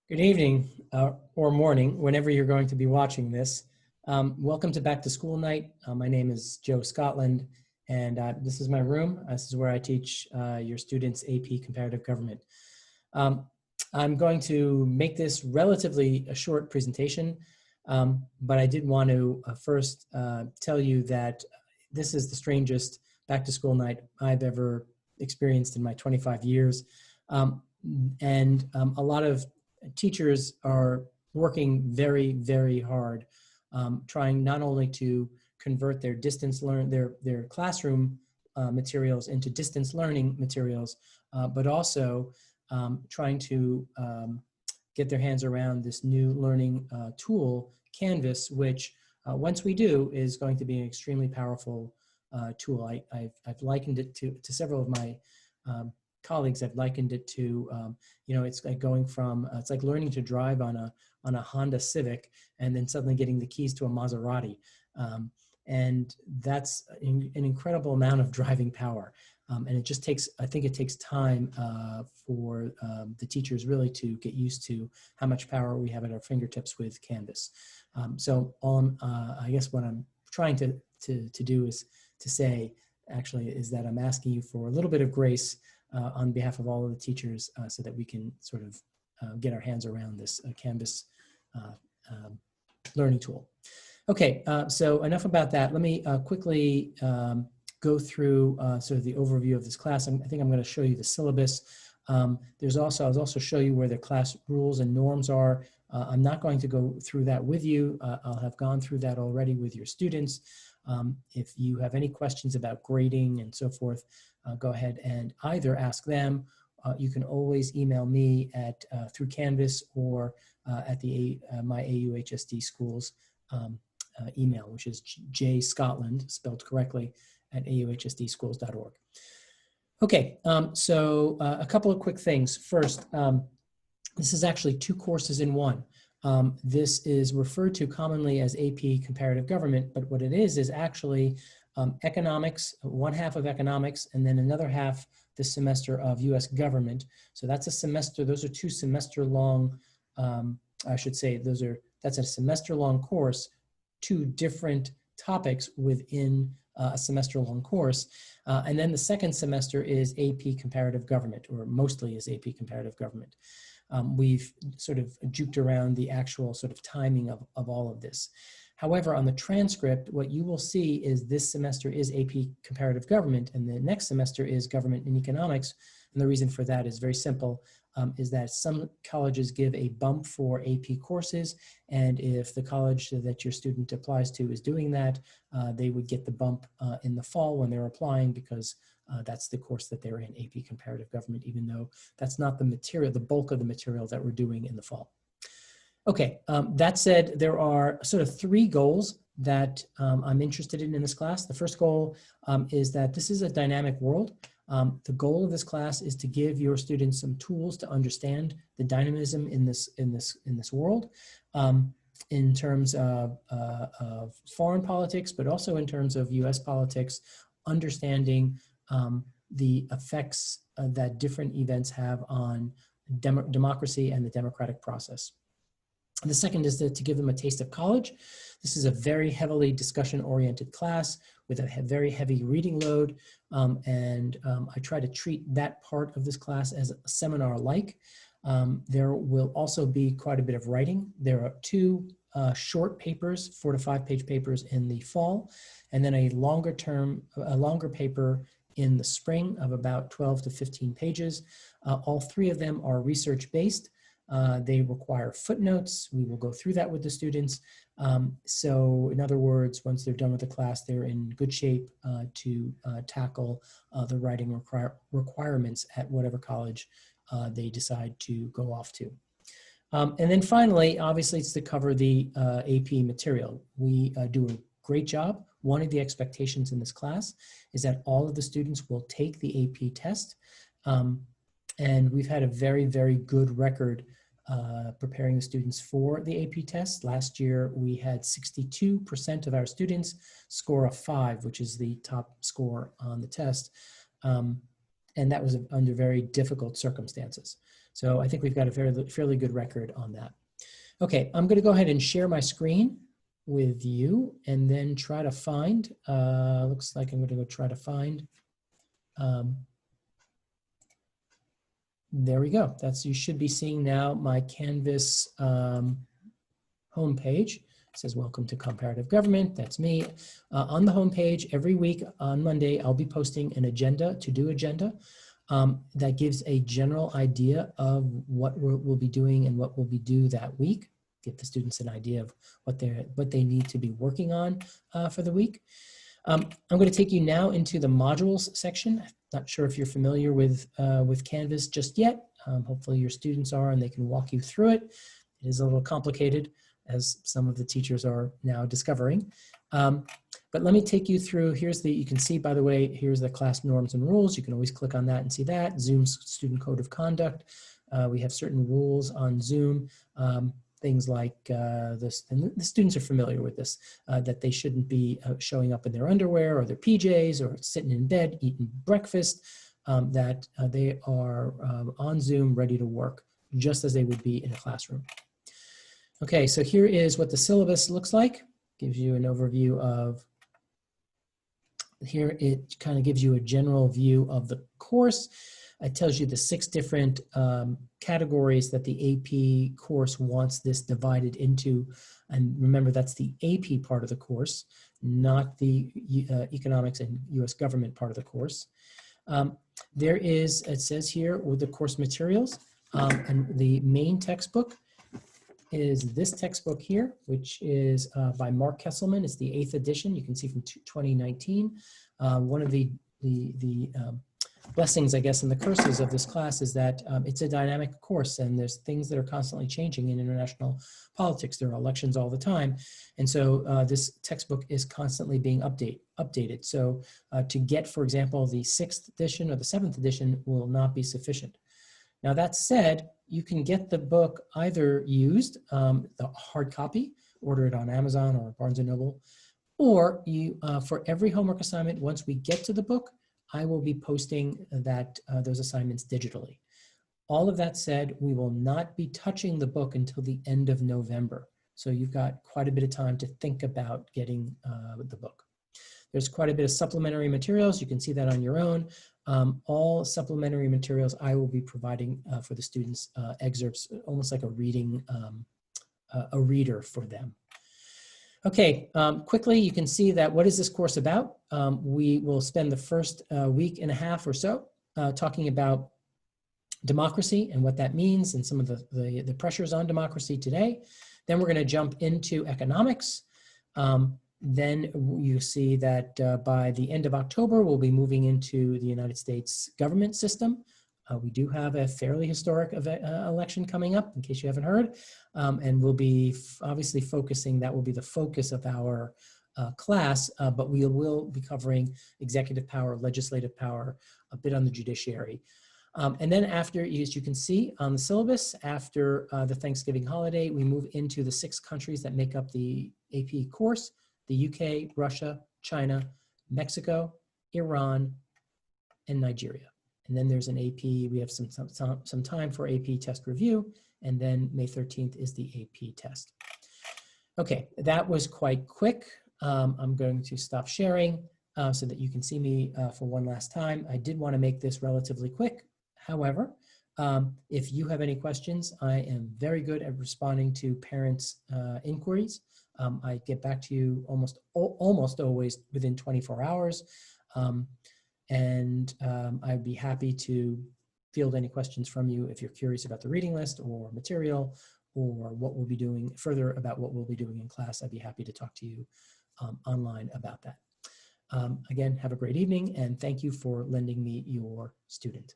Good evening or morning, whenever you're going to be watching this. Welcome to Back to School Night. My name is Joe Scotland, and this is my room. This is where I teach your students AP Comparative Government. I'm going to make this relatively a short presentation, but I did want to first tell you that this is the strangest Back to School Night I've ever experienced in my 25 years. A lot of teachers are working very, very hard, trying not only to convert their their classroom materials into distance learning materials, but also trying to get their hands around this new learning tool, Canvas, which once we do is going to be an extremely powerful tool. I've likened it to several of my colleagues. Have likened it to, it's like going from, it's like learning to drive on a Honda Civic and then suddenly getting the keys to a Maserati. And that's an incredible amount of driving power. And it just takes, I think it takes time for the teachers really to get used to how much power we have at our fingertips with Canvas. I guess what I'm trying to do is to say, actually, is that I'm asking you for a little bit of grace on behalf of all of the teachers so that we can sort of get our hands around this Canvas learning tool. Okay, so enough about that. Let me quickly go through sort of the overview of this class. I think I'm going to show you the syllabus. I'll also show you where the class rules and norms are. I'm not going to go through that with you. I'll have gone through that already with your students. If you have any questions about grading and so forth, go ahead and either ask them. You can always email me at through Canvas or at the my AUHSD schools email, which is jscotland, spelled correctly, at auhsdschools.org. Okay, so a couple of quick things. First, this is actually two courses in one. This is referred to commonly as AP Comparative Government, but what it is actually economics, one half of economics, and then another half this semester of US government. So that's a semester, those are two semester long, I should say, that's a semester long course, two different topics within a semester long course. And then the second semester is AP Comparative Government, or mostly is AP Comparative Government. We've sort of juked around the actual sort of timing of all of this. However, on the transcript, what you will see is this semester is AP Comparative Government, and the next semester is Government and Economics. And the reason for that is very simple, is that some colleges give a bump for AP courses, and if the college that your student applies to is doing that, they would get the bump in the fall when they're applying, because that's the course that they're in, AP Comparative Government, even though that's not the material, the bulk of the material that we're doing in the fall. Okay, that said, there are sort of three goals that I'm interested in this class. The first goal is that this is a dynamic world. The goal of this class is to give your students some tools to understand the dynamism in this world, in terms of foreign politics, but also in terms of US politics, understanding the effects that different events have on democracy and the democratic process. The second is to give them a taste of college. This is a very heavily discussion-oriented class with a very heavy reading load, I try to treat that part of this class as a seminar-like. There will also be quite a bit of writing. There are two short papers, 4 to 5 page papers in the fall, and then a longer paper in the spring of about 12 to 15 pages. All three of them are research-based. They require footnotes. We will go through that with the students. So in other words, once they're done with the class, they're in good shape to tackle the writing requirements at whatever college they decide to go off to. And then finally, obviously, it's to cover the AP material. We do a great job. One of the expectations in this class is that all of the students will take the AP test. And we've had a very, very good record preparing the students for the AP test. Last year, we had 62% of our students score a 5, which is the top score on the test. And that was under very difficult circumstances. So I think we've got a fairly good record on that. Okay, I'm going to go ahead and share my screen with you and then try to find, looks like I'm going to go try to find, there we go. You should be seeing now my Canvas homepage. It says, welcome to Comparative Government. That's me. On the homepage, every week on Monday, I'll be posting an agenda, to-do agenda, that gives a general idea of what we'll be doing and what will be due that week. Give the students an idea of what they need to be working on for the week. I'm going to take you now into the modules section. Not sure if you're familiar with Canvas just yet. Hopefully your students are and they can walk you through it. It is a little complicated, as some of the teachers are now discovering. But let me take you through, you can see, by the way, here's the class norms and rules. You can always click on that and see that. Zoom's student code of conduct. We have certain rules on Zoom. Things like this, and the students are familiar with this, that they shouldn't be showing up in their underwear or their PJs or sitting in bed eating breakfast, that they are on Zoom ready to work just as they would be in a classroom. Okay, so here is what the syllabus looks like. Gives you an overview of, here it kind of gives you a general view of the course. It tells you the 6 different categories that the AP course wants this divided into. And remember, that's the AP part of the course, not the economics and US government part of the course. There is, it says here, with the course materials, and the main textbook is this textbook here, which is by Mark Kesselman. It's the 8th edition. You can see from 2019. One of the blessings, I guess, and the curses of this class is that it's a dynamic course, and there's things that are constantly changing in international politics. There are elections all the time. And so this textbook is constantly being updated. So to get, for example, the 6th edition or the 7th edition will not be sufficient. Now, that said, you can get the book either used, the hard copy, order it on Amazon or Barnes & Noble, or you, for every homework assignment, once we get to the book, I will be posting those assignments digitally. All of that said, we will not be touching the book until the end of November. So you've got quite a bit of time to think about getting the book. There's quite a bit of supplementary materials. You can see that on your own. All supplementary materials I will be providing for the students, excerpts, almost like a reader for them. Okay, quickly, you can see that what is this course about? We will spend the first week and a half or so talking about democracy and what that means and some of the pressures on democracy today. Then we're going to jump into economics. Then you see that by the end of October, we'll be moving into the United States government system. We do have a fairly historic election coming up, in case you haven't heard, and we'll be obviously focusing, that will be the focus of our class, but we will be covering executive power, legislative power, a bit on the judiciary. And then after, as you can see on the syllabus, after the Thanksgiving holiday, we move into the 6 countries that make up the AP course: the UK, Russia, China, Mexico, Iran, and Nigeria. And then there's an AP, we have some time for AP test review, and then May 13th is the AP test. Okay, that was quite quick. I'm going to stop sharing so that you can see me for one last time. I did want to make this relatively quick. However, if you have any questions, I am very good at responding to parents' inquiries. I get back to you almost always within 24 hours. I'd be happy to field any questions from you if you're curious about the reading list or material or what we'll be doing further about what we'll be doing in class. I'd be happy to talk to you online about that. Again, have a great evening, and thank you for lending me your student.